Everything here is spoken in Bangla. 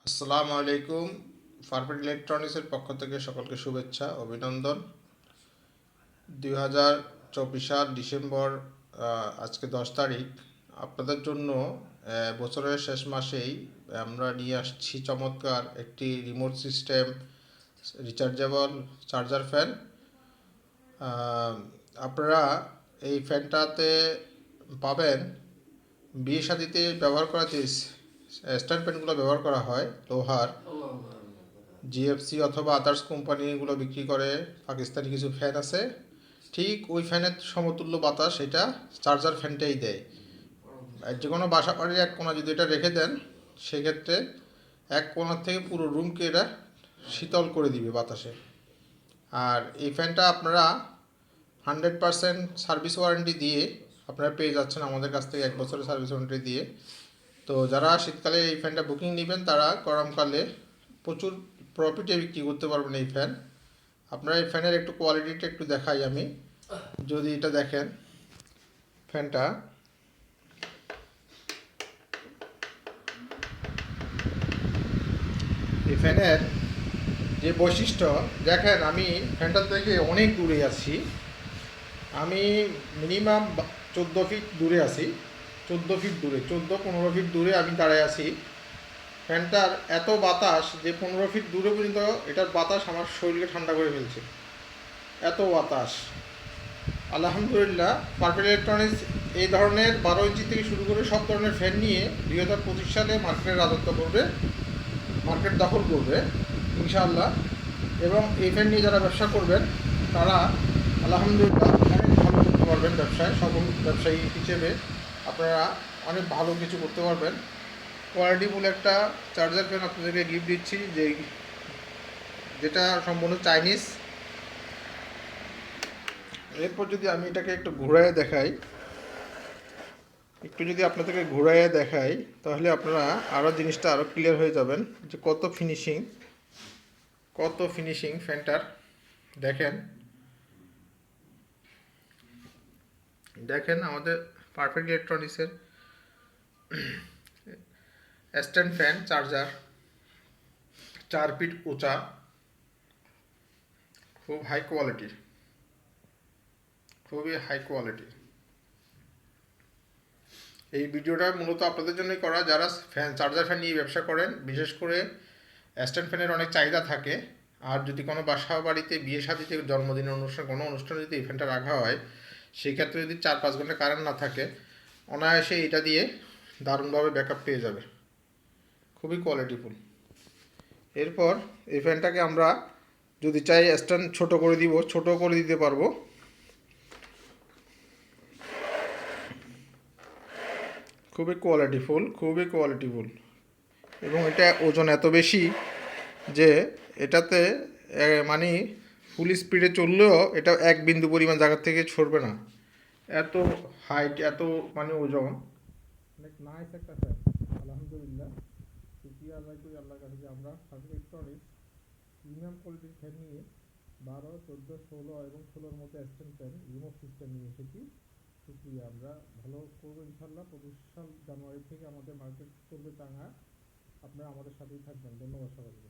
আসসালামু আলাইকুম। পারফেক্ট ইলেকট্রনিক্সের পক্ষ থেকে সকলকে শুভেচ্ছা অভিনন্দন। 2024 সাল ডিসেম্বর, আজকে 10 তারিখ। আপনাদের জন্য বছরের শেষ মাসেই আমরা নিয়ে আসছি চমৎকার একটি remote system rechargeable charger fan. আপনারা এই ফ্যানটাতে পাবেন বিয়ে শাদিতে ব্যবহার করা যে স্ট্যান্ড ফ্যানগুলো ব্যবহার করা হয় লোহার, জিএফসি অথবা আদার্স কোম্পানিগুলো বিক্রি করে পাকিস্তানি কিছু ফ্যান আছে, ঠিক ওই ফ্যানের সমতুল্য বাতাস এটা চার্জার ফ্যানটাই দেয়। আর যে কোনো বাসা বাড়ির এক কোণা যদি এটা রেখে দেন, সেক্ষেত্রে এক কোণা থেকে পুরো রুমকে এটা শীতল করে দিবে বাতাসে। আর এই ফ্যানটা আপনারা 100% সার্ভিস ওয়ারেন্টি দিয়ে আপনারা পেয়ে যাচ্ছেন আমাদের কাছ থেকে, 1 বছরের সার্ভিস ওয়ারেন্টি দিয়ে। তো যারা শীতকালে এই ফ্যানটা বুকিং নেবেন তারা গরমকালে প্রচুর প্রফিটে বিক্রি করতে পারবেন এই ফ্যান। আপনারা এই ফ্যানের একটু কোয়ালিটিটা একটু দেখাই আমি। যদি এটা দেখেন ফ্যানটা, এই ফ্যানের যে বৈশিষ্ট্য দেখেন, আমি ফ্যানটার থেকে অনেক দূরে আছি। আমি মিনিমাম 14 ফিট দূরে আছি, 14 ফিট দূরে, 14-15 ফিট দূরে আমি দাঁড়ায় আছি। ফ্যানটার এত বাতাস যে 15 ফিট দূরে পর্যন্ত এটার বাতাস আমার শরীরকে ঠান্ডা করে ফেলছে, এত বাতাস। আলহামদুলিল্লাহ, পারফেক্ট ইলেকট্রনিক্স এই ধরনের 12 ইঞ্চি থেকে শুরু করে সব ধরনের ফ্যান নিয়ে 2025 সালে মার্কেটে রাজত্ব করবে, মার্কেট দখল করবে ইনশাআল্লাহ। এবং এই ফ্যান নিয়ে যারা ব্যবসা করবেন তারা আলহামদুলিল্লাহ অনেক ভালো করতে পারবেন ব্যবসায়। সকল ব্যবসায়ী হিসেবে আপনারা অনেক ভালো কিছু করতে পারবেন। কোয়ালিটিফুল একটা চার্জার ফ্যান আপনাদেরকে গিফট দিচ্ছি, যেটা সম্পূর্ণ চাইনিজ। এরপর যদি আমি এটাকে একটু ঘুরাইয়ে দেখাই, তাহলে আপনারা আরও জিনিসটা আরও ক্লিয়ার হয়ে যাবেন যে কত ফিনিশিং ফ্যানটার। দেখেন দেখেন আমাদের পারফেক্ট ইলেকট্রনিক্সের স্ট্যান্ড ফ্যান চার্জার 4 ফিট উঁচা, খুব হাই কোয়ালিটির, খুবই হাই কোয়ালিটি। এই ভিডিওটা মূলত আপনাদের জন্যই করা যারা চার্জার ফ্যান নিয়ে ব্যবসা করেন। বিশেষ করে স্ট্যান্ড ফ্যানের অনেক চাহিদা থাকে। আর যদি কোনো বাসা বাড়িতে, বিয়ে শাদিতে, জন্মদিনের অনুষ্ঠান, কোনো অনুষ্ঠানে যদি এই ফ্যানটা রাখা হয়, সেক্ষেত্রে যদি 4-5 ঘন্টা কারেন্ট না থাকে, অনায়াসে এটা দিয়ে দারুণভাবে ব্যাকআপ পেয়ে যাবে, খুবই কোয়ালিটিফুল। এরপর এই ফ্যানটাকে আমরা যদি চাই স্ট্যান্ড ছোট করে দিতে পারবো। খুবই কোয়ালিটিফুল এবং এটা ওজন এত বেশি যে এটাতে মানে ফুল স্পিডে চললেও এটা এক বিন্দু পরিমাণ জায়গা থেকে ছড়বে না, এত হাইট, এত মানে ওজন। অনেক নাইস একটা ফ্যান। আলহামদুলিল্লাহ, শুকরিয়া আদায় করি আল্লাহর কাছে যে আমরা পারফেক্ট ইলেকট্রনিক্স প্রিমিয়াম কোয়ালিটির ফ্যান নিয়ে 12, 14, 16 এবং 16-র মধ্যে স্ট্যান্ড ফ্যান রিমোট সিস্টেম নিয়ে এসেছি। শুক্রিয়া, আমরা ভালো করবো ইনশাল্লাহ। 25 সাল জানুয়ারি থেকে আমাদের মার্কেট করবে চাঙ্গা। আপনারা আমাদের সাথেই থাকবেন। ধন্যবাদ সবাইকে।